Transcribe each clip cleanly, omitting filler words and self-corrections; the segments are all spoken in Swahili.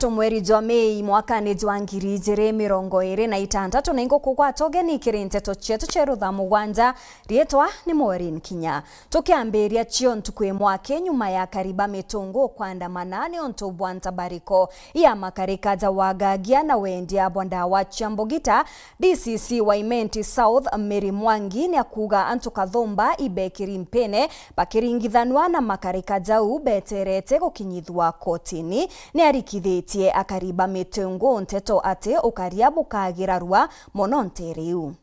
nteto mweri jwa Mei mwakani jwa 2026 na ingo kugwatogeni kiri nteto chetu cherutha mugwanja rietwa ni Maureen Kinya tukiambiria chio ntukwe mwake nyuma ya kariba mitungu kwandamana ni onto bwanta bariko ya makarikaja wagagia na wendia bwanda wa Chambogita. DCC wa Imenti South Mary Mwangi ni akuga antukathomba ibekiri mpene bakiringithanwa na makarikaja ubeterete gukinyithwa kotini ni arikithitie akariba mitungu nteto ate ukaria bukagirarwa mononte riu.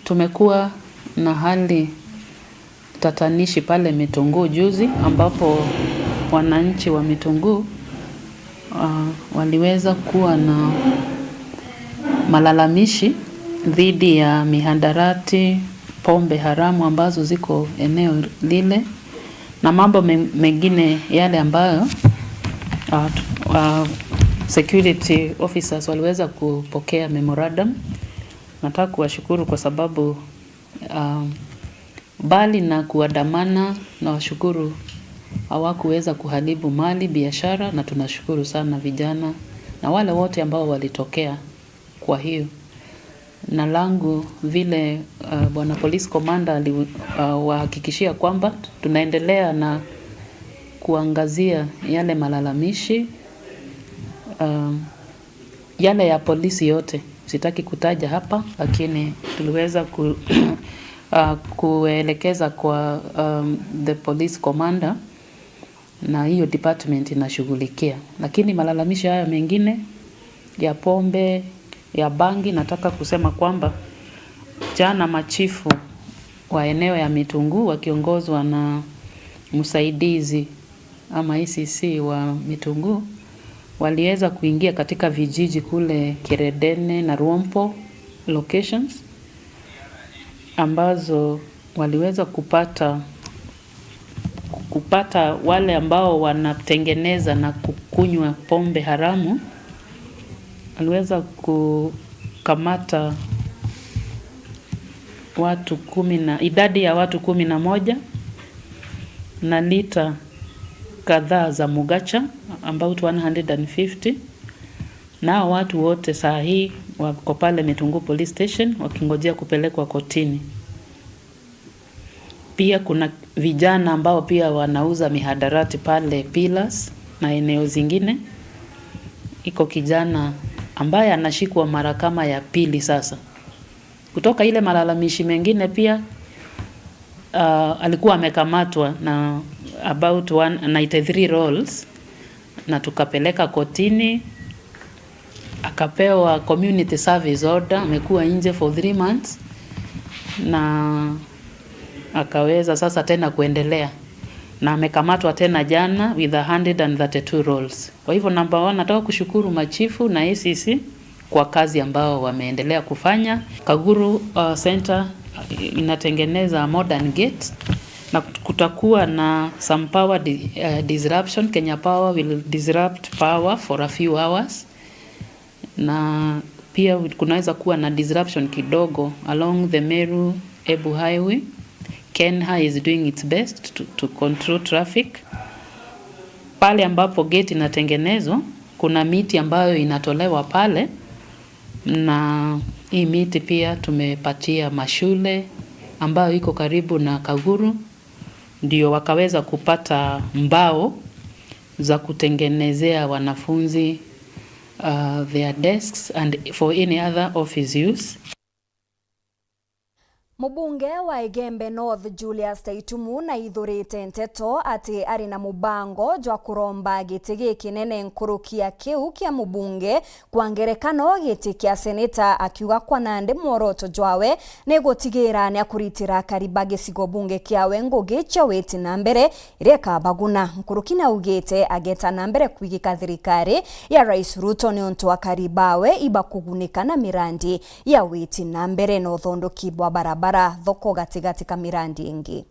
Tumekuwa na hali tatanishi pale Mitungu juzi ambapo wananchi wa Mitungu waliweza kuwa na malalamishi dhidi ya mihadarati, pombe haramu ambazo ziko eneo lile na mambo mengine yale ambayo security officers waliweza kupokea memorandum. Nataka kuwashukuru kwa sababu bali na kuandamana na washukuru hawakuweza kuharibu mali biashara, na tunashukuru sana vijana na wale wote ambao walitokea. Kwa hiyo na langu vile bwana police commander aliwahakikishia kwamba tunaendelea na kuangazia yale malalamishi yale ya polisi yote. Sitaki kutaja hapa, lakini tuliweza kuelekeza kwa the police commander na hiyo department inashughulikia. Lakini malalamishi haya mengine ya pombe, ya bangi, nataka kusema kwamba jana machifu wa eneo ya Mitungu wakiongozwa na msaidizi ama ICC wa Mitungu waliweza kuingia katika vijiji kule Kiredene na Ruompo locations ambazo waliweza kupata wale ambao wanatengeneza na kukunywa pombe haramu. Waliweza kukamata watu idadi ya watu 11 na lita kadhaa za mugacha about 150, na watu wote saa hii wako pale Mitungu police station wakingojea kupelekwa kotini. Pia kuna vijana ambao pia wanauza mihadarati pale Pillars na eneo zingine. Iko kijana ambaye anashikwa mara kama ya pili sasa. Kutoka ile malalamishi mengine pia alikuwa amekamatwa na about 193 rolls na tukapeleka kotini, akapewa community service order, amekuwa nje for 3 months na akaweza sasa tena kuendelea, na amekamatwa tena jana with 132 rolls. Kwa hivyo number 1, nataka kushukuru machifu na ACC kwa kazi ambao wameendelea kufanya. Kaguru Center inatengeneza modern gate na kutakuwa na some power disruption. Kenya Power will disrupt power for a few hours, na pia kunaweza kuwa na disruption kidogo along the Meru Ebu Highway. Kenha is doing its best to control traffic. Pale ambapo gate inatengenezwa kuna miti ambayo inatolewa pale, na hii miti pia tumepatia mashule ambayo iko karibu na Kaguru, ndio wakaweza kupata mbao za kutengenezea wanafunzi their desks and for any other office use. Mubunge wa Igembe North Julius Taitumu na ithurite nteto ati ari na mubango jwa kuromba giti giki nene nkurukia kiu kia mubunge kwa ngerekano giti kia seneta, akiuga kwa nande mworoto jwawe ni gutigira ni akuritira kariba gicigo bunge kiawe ngugi cha weti na mbere ireka baguna. Nkurukina ugite ageta na mbere kwigika thirikari ya Rais Ruto ni untu wa karibawe iba kugunika na mirandi ya weti na mbere no thondoki bwa barabara thoko gatigati ka mirandi ingi.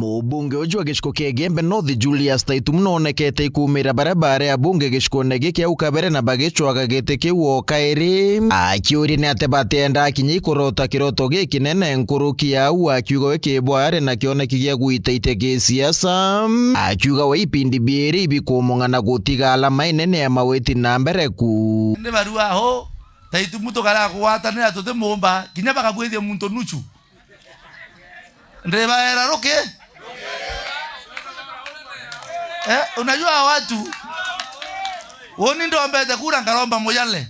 Mubunge ujwa gishiko kia Gembe North Julius Taitu mnonekete ikumira barabara ya bunge gishiko negeke ukabere na bagishwa kagete kiwo kairi akiuri ni atebatenda akinyi kurota kiroto giki nene nkuruki ya akiuga weke bware na kiona kigia guiteite gisiasa akiuga wa ipindi bieri bikumongana gutiga alama inene ya maweti na mbere ku ndi barua ho Taitu muto kala kuwatanira tote momba kinya bakabwethie muntu nuchu ndeba era roke. Unajua watu woni ndo mbete kura nkaromba moyale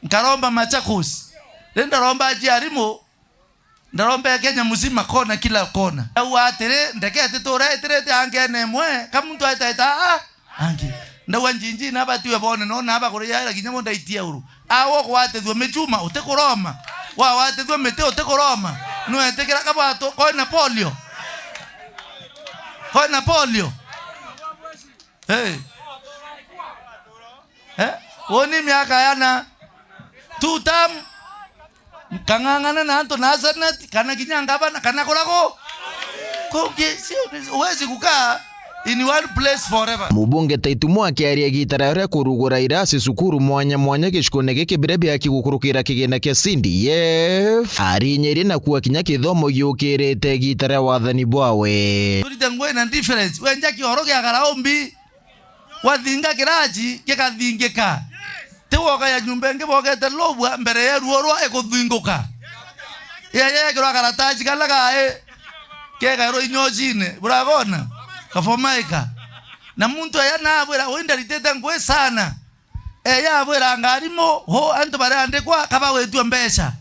nkaromba Machakos ndio romba jiarimo ndaromba Kenya mzima kona kila kona au atere ndekete tore tere angene mwe kama mtu aita angi ndawa njinji na batiwe bone no na bakoria kinyamo ndaitia uru awo kwate thwe mechuma utekoroma wa wate thwe mete utekoroma no etekera kabato kona polio hey woni miaka yana tutam kangangana na anto nazareth kana kinyanga bana kana kolako uwezi kukaa in one place forever. Mubunge Taitu mwakiaria gitarare kurugura irasi sukuru mwanya gishikone geke birebe akigukurukira kigena kya CDF arinyeri na kuwa kinya kithomo yukirete gitara wathani bwawe turitangwe na difference wenja kihoroge agaraombi wathinga kiraji kikathingika tiwoka ya nyumba nge bogete lobwa mbere ya ruorwa ekuthinguka yeye kiro karataji kalaga kega ro inyojine buragona kafomaika na muntu ayana abwera wenda litete ngwe sana ya abwera ngarimo ho anto bare andekwa kaba wetu mbesha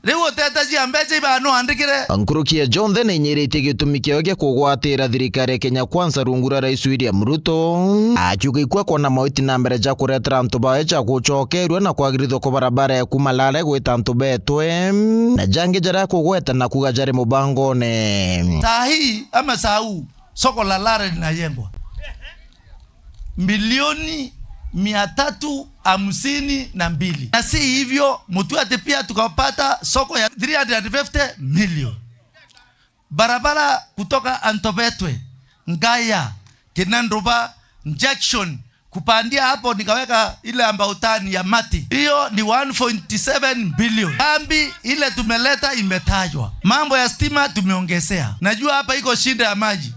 lewo teta ji ambeje ibano andikire ankurukia John then nyerete gitumikio gya kugwatira thirikari Kenya Kwanza rungura Rais William Ruto achuga ikwa kona mawiti na mbere ja kuretera antu baecha gucokerwa na kwagirithwa ko barabara ya kumalale gwita antu betwe na jange jara kugweta na kugajari mubangone sahi ama sau soko la Lare linajengwa milioni 352 na si hivyo Mutuate pia tukapata soko ya 350 million. Barabara kutoka Antobetwe Ngaya Kinanduba Junction kupandia hapo nikaweka ile ambautani ya mati hiyo ni 1.7 billion. Kambi ile tumeleta imetajwa, mambo ya stima tumeongezea. Najua hapa iko shida ya maji,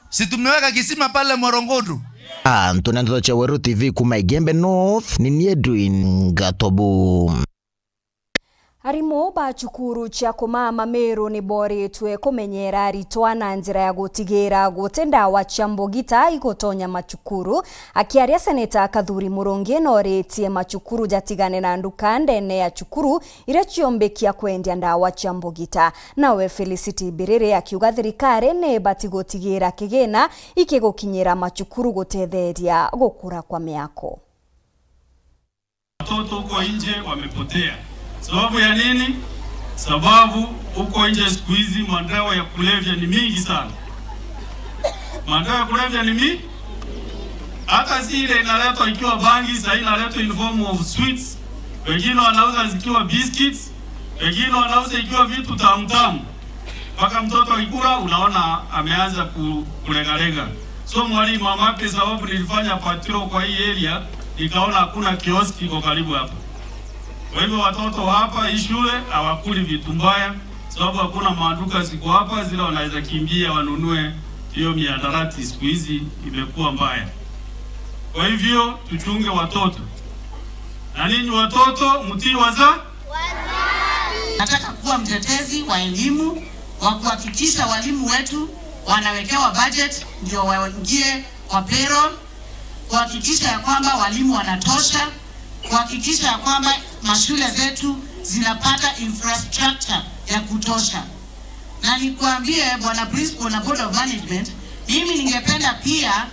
si tumeweka kisima pale Morongodo. Antona ndo Chaweru TV kuma Gembe North ni Edwin Gatobu. Arimo bachukuru cha kumama Meru ni boretwe kumenyera ritwa na njira ya gutigira gutenda wa Chambogita igotonya machukuru akiaria seneta Kathuri Murongi noretie machukuru jatigane na ndukande ne ya chukuru ire chiombekia kwendia ndawa Chambogita. Nawe Felicity Birere akiuga thirikari ne batigotigira kigena ikigokinyira machukuru gutetheria gukura kwa miako. Watoto huko nje wamepotea. Sababu ya nini? Sababu huko nje siku hizi madawa ya kulevya ni mingi sana. Madawa ya kulevya ni mingi. Hata si ile inaletwa ikiwa bangi, sasa inaletwa in form of sweets. Wengine wanauza zikiwa biscuits, wengine wanauza ikiwa vitu tamu. Mpaka mtoto akikula unaona ameanza kulegalega. So mwalimu mamake, sababu nilifanya patrol kwa hii area, nikaona hakuna kioski iko karibu hapa. Kwa hivyo watoto hapa hii shule hawakuli vitu mbaya, sababu hakuna maduka ziko hapa zile wanaweza kimbia wanunue hiyo mihadarati. Siku hizi imekuwa mbaya. Kwa hivyo tuchunge watoto. Na ninyi watoto mtii wazazi. Nataka kuwa mtetezi wa elimu, wa kuhakikisha walimu wetu wanawekewa budget ndio waingie kwa payroll, kuhakikisha ya kwamba walimu wanatosha, kuhakikisha ya kwamba mashule zetu zinapata infrastructure ya kutosha. Na nikuambie bwana principal na board of management, mimi ningependa pia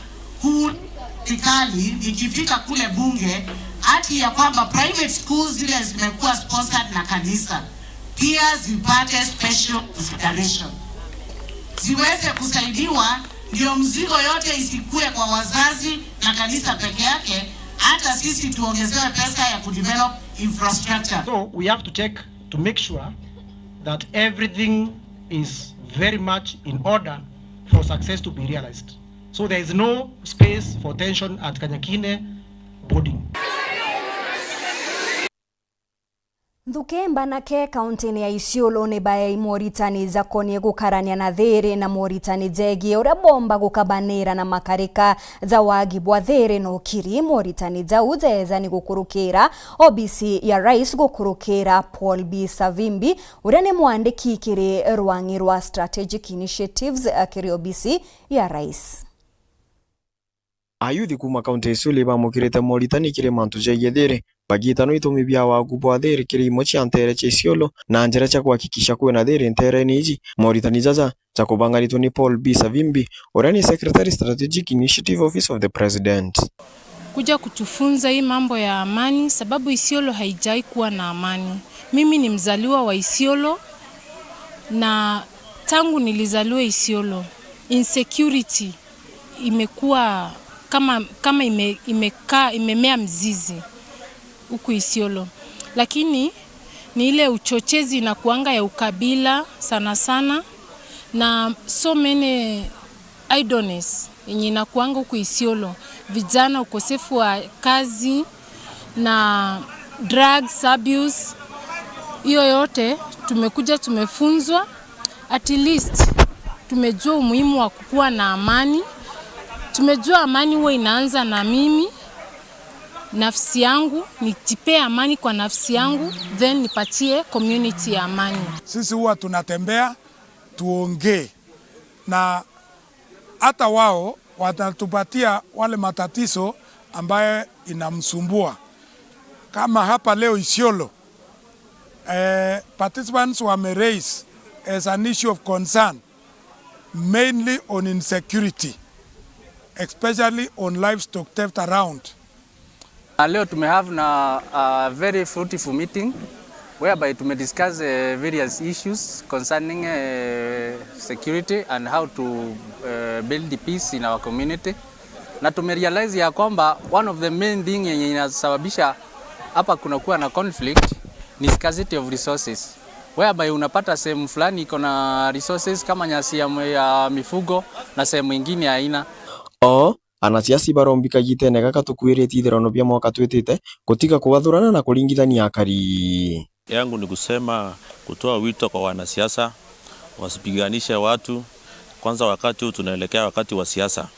serikali ikifika kule bunge hati ya kwamba private schools zile zimekuwa sponsored na kanisa pia zipate special consideration, ziweze kusaidiwa, ndio mzigo yote isikue kwa wazazi na kanisa peke yake, hata sisi tuongezewe pesa ya kudevelop infrastructure. So we have to make sure that everything is very much in order for success to be realized. So there is no space for tension at Kanyakine boarding. Ndukemba nake kaunti ya Isiolo ni baya imoritani za konie gukarania na there na moritani zegi ura bomba gukabanira na makarika za wagibu wa there no kiri moritani za uzeza ni gukurukira OBC ya rais gukurukira Paul B. Savimbi ura ni muandiki kiri ruangi rwa strategic initiatives kiri OBC ya rais. Ayuthi kuma kaunti Isiolo bamukirite moritani kiri mantu jege there bagitano itumi bya wagubu wa there kiri mochi antere cha Isiolo na njira cha kuhakikisha kuwe na there ntere niji moritani zaza cha kubanganitwa ni Paul B. Savimbi orani Secretary Strategic Initiative Office of the President. Kuja kutufunza hii mambo ya amani sababu Isiolo haijai kuwa na amani. Mimi ni mzaliwa wa Isiolo na tangu nilizaliwa Isiolo insecurity imekuwa kama imemea mzizi huku Isiolo, lakini ni ile uchochezi na kuanga ya ukabila sana sana na so many idleness yenye inakuanga huku Isiolo, vijana, ukosefu wa kazi na drugs abuse. Hiyo yote tumekuja tumefunzwa, at least tumejua umuhimu wa kuwa na amani. Tumejua amani huwa inaanza na mimi, nafsi yangu, nijipe amani kwa nafsi yangu, then nipatie community ya amani. Sisi huwa tunatembea, tuongee, na hata wao watatupatia wale matatizo ambaye inamsumbua. Kama hapa leo Isiolo, participants were raised as an issue of concern, mainly on insecurity, especially on livestock theft around. Leo tumehave na a very fruitful meeting whereby discuss various issues concerning security and how to build the peace in our community. Na tumerealize ya kwamba one of the main thing yenye inasababisha hapa kunakuwa na conflict ni scarcity of resources, whereby unapata sehemu fulani iko na resources kama nyasi ya mifugo na sehemu nyingine haina. Anasiasi barombika gitene gaka tukwirite ithirano bya mwaka twitite gutiga kuwathurana na kuringithania akari. Yangu ni kusema kutoa wito kwa wanasiasa wasipiganishe watu. Kwanza wakati huu tunaelekea wakati wa siasa,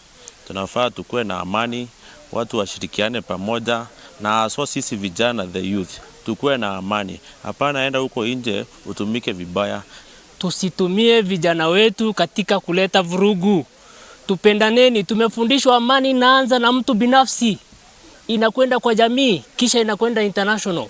tunafaa tukue na amani, watu washirikiane pamoja, na so sisi vijana the youth tukue na amani. Hapana enda huko nje utumike vibaya. Tusitumie vijana wetu katika kuleta vurugu. Tupendaneni. Tumefundishwa amani inaanza na mtu binafsi, inakwenda kwa jamii, kisha inakwenda international.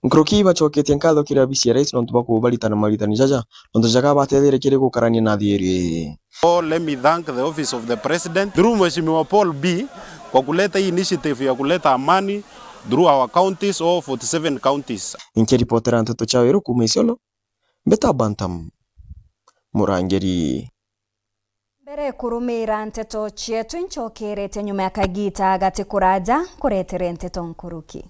Nkroki bachoketie nkatho kira bisi rais no tubako balitana maritani jaja ndo jaga batethere kire gukarania na thieri. Let me thank the office of the president through Mheshimiwa Paul B kwa kuleta hii initiative ya kuleta amani through our counties, all 47 counties. Inke reporter Antoto Chawero kuma Isiolo, Beta Bantam Murangeri. Mbere kurumira nteto chietu nchokerete nyuma ya kagita gati kuraja kuretere nteto nkuruki.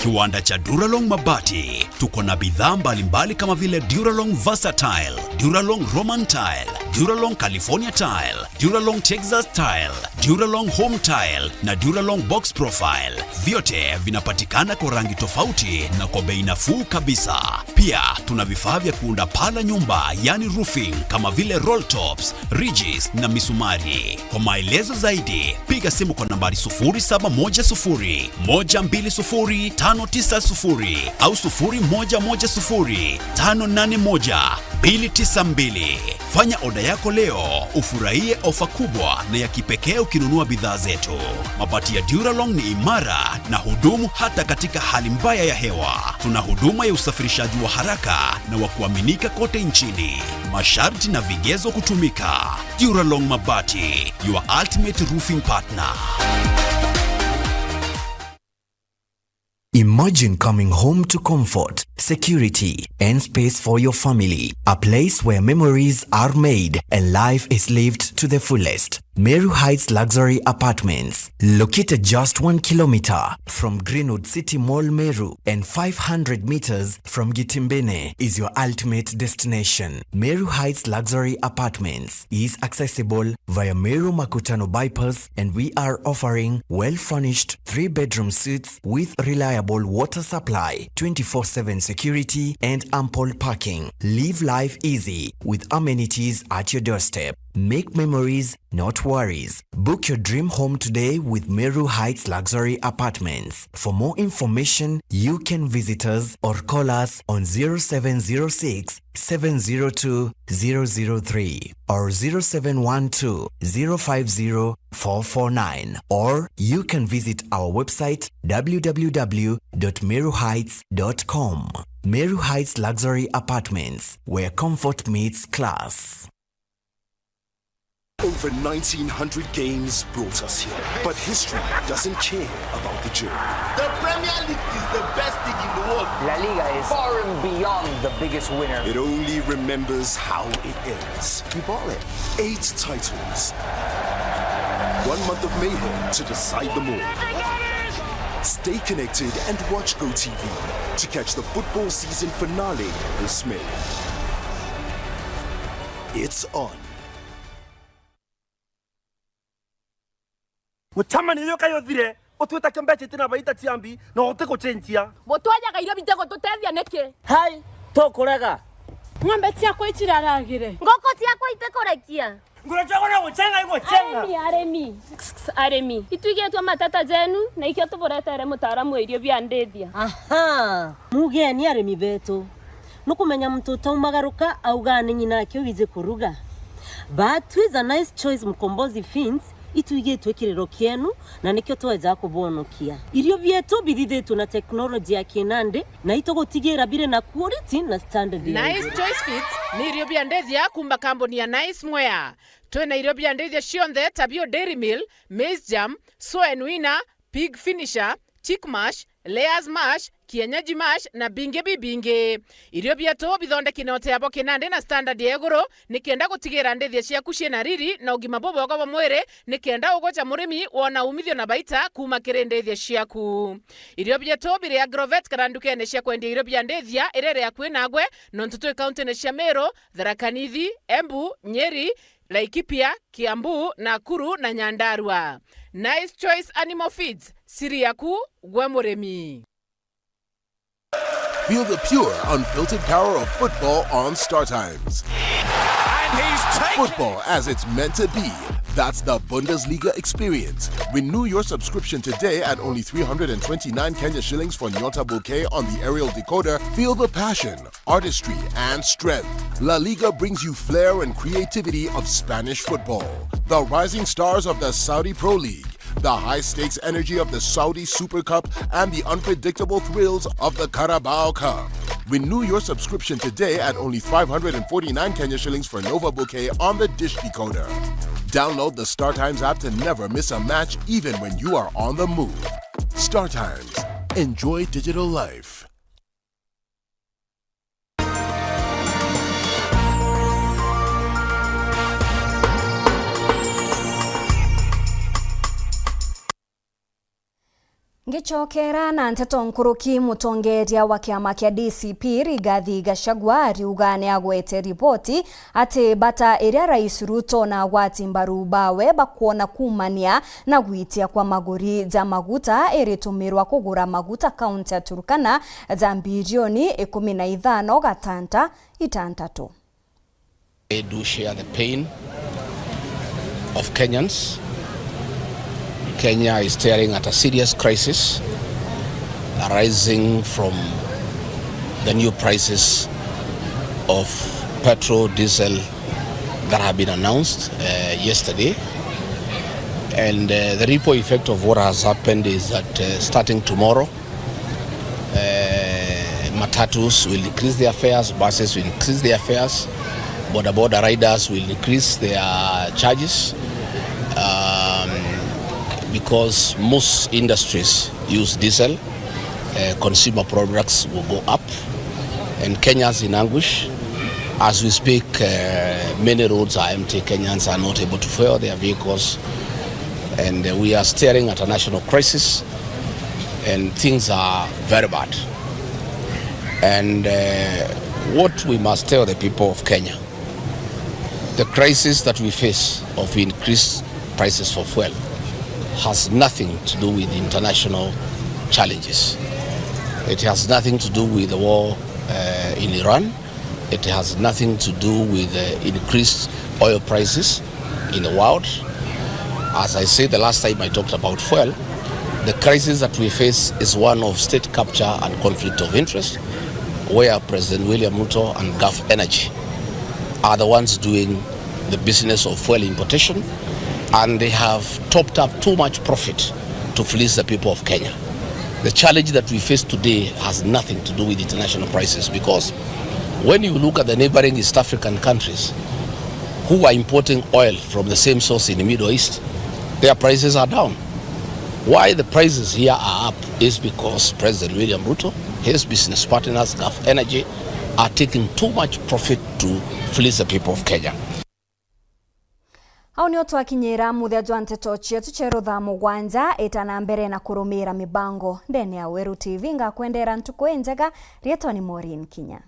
Kiwanda cha Duralong Mabati, tuko na bidhaa mbalimbali kama vile Duralong Versatile, Duralong Roman Tile, Duralong California Tile, Duralong Texas Tile, Duralong Home Tile na Duralong Box Profile. Vyote vinapatikana kwa rangi tofauti na kwa bei nafuu kabisa. Pia tuna vifaa vya kuunda paa la nyumba, yani roofing, kama vile roll tops, ridges na misumari. Kwa maelezo zaidi, piga simu kwa nambari 0710-120-590 au 0110-581-292. Fanya oda yako leo, ufurahie ofa kubwa na ya kipekee ukinunua bidhaa zetu. Mabati ya Duralong ni imara na hudumu hata katika hali mbaya ya hewa. Tuna huduma ya usafirishaji wa haraka na wa kuaminika kote nchini. Masharti na vigezo kutumika. Duralong Mabati, your ultimate roofing partner. Imagine coming home to comfort, security, and space for your family. A place where memories are made and life is lived to the fullest. Meru Heights Luxury Apartments, located just 1 kilometer from Greenwood City Mall, Meru, and 500 meters from Gitimbene, is your ultimate destination. Meru Heights Luxury Apartments is accessible via Meru Makutano bypass, and we are offering well-furnished 3-bedroom suites with reliable water supply, 24/7 security, and ample parking. Live life easy with amenities at your doorstep. Make memories, not worries. Book your dream home today with Meru Heights Luxury Apartments. For more information, you can visit us or call us on 0706 702 003 or 0712 050 449, or you can visit our website www.meruheights.com. Meru Heights Luxury Apartments, where comfort meets class. Over 1,900 games brought us here, but history doesn't care about the journey. The Premier League is the best league in the world. La Liga is far and beyond the biggest winner. It only remembers how it ends. You bought it. 8 titles. 1 month of mayhem to decide them all. Stay connected and watch GoTV to catch the football season finale this May. It's on. Mutamani yoka yothire otuta kembeche tina baita tiambi na oteko chenjia botwaja gaira bitego tutethia neke hai tokorega ng'ombe ciakwa itiraragire ngoko ciakwa itekorekia ngorochagwo na guchenga iguchenga aremi ituigetwa matata zenu na ikio tuboretere mutaaramu irio bia ndethia aha mugeni aremi betu nukumenya mtoto umagaruka augane nyina akio wize kuruga but with a nice choice mkombozi fins ituigetwe kirero kienu na nikyo tweza kubonokia irio bietu bithithetwo na teknolojia ya kinande na itogotigira bire na quality na standard. Nice Choice Fits ni irio bia ndethia kumba kambuni ya Nice Mwea. Twena irio bia ndethia cionthe tabio Dairy Mill, Maize Jam, Soy and Winner, Pig Finisher, Chick Mash, Layers Mash, kienyeji mash na binge bibinge. Irio bietu bithondeki na oteabo kinande na standard ya iguru nikienda gutigira ndethia ciaku ciena riri na ugima boboko wa mwiri nikienda ugocha murimi wona umithio na baita kuma kiri ndethia ciaku. Irio bietu biri Agrovet kana ndukene cia kwendia irio bia ndethia irere ya kwinagwe no ntutu county na cia Meru, Tharaka Nithi, Embu, Nyeri, Laikipia, Kiambu, Nakuru na Nyandarua. Nice Choice Animal Feeds, siri yaku gwe murimi. Feel the pure, unfiltered power of football on Star Times. And he's taken Football as it's meant to be. That's the Bundesliga experience. Renew your subscription today at only 329 Kenya shillings for Nyota Bouquet on the aerial decoder. Feel the passion, artistry, and strength. La Liga brings you flair and creativity of Spanish football. The rising stars of the Saudi Pro League, the high-stakes energy of the Saudi Super Cup, and the unpredictable thrills of the Carabao Cup. Renew your subscription today at only 549 Kenya shillings for Nova Bouquet on the Dish Decoder. Download the Star Times app to never miss a match, even when you are on the move. Star Times. Enjoy digital life. Ngichokera na Nteto Nkuruki mutongeria wa kiama kia DCP Rigathi Gachagua riugane agwete ripoti ati bata iria Rais Ruto na agwati mbaru bawe bakuona kumania na gwitia kwa maguri za maguta iritumirwa kugura maguta kaunti ya Turkana za bilioni 15.6. They do share the pain of Kenyans. Kenya is staring at a serious crisis arising from the new prices of petrol, diesel that have been announced yesterday. And the ripple effect of what has happened is that starting tomorrow, matatus will increase their fares, buses will increase their fares, border riders will increase their charges. Because most industries use diesel, consumer products will go up, and Kenya's in anguish. As we speak, many roads are empty. Kenyans are not able to fuel their vehicles, and we are staring at a national crisis, and things are very bad. And what we must tell the people of Kenya, the crisis that we face of increased prices for fuel has nothing to do with international challenges. It has nothing to do with the war in Iran. It has nothing to do with increased oil prices in the world. As I said the last time I talked about fuel, the crisis that we face is one of state capture and conflict of interest, where President William Ruto and Gulf Energy are the ones doing the business of fuel importation, and they have topped up too much profit to fleece the people of Kenya. The challenge that we face today has nothing to do with international prices, because when you look at the neighboring East African countries who are importing oil from the same source in the Middle East, their prices are down. Why the prices here are up is because President William Ruto, his business partners, Gulf Energy, are taking too much profit to fleece the people of Kenya. Au ni otwakinyira muthia Nteto chietu cheru thaa mugwanja itana mbere na kurumira mibango ndene ya Weru TV ngakwendera ntuko njega rietwa ni Maureen Kinya.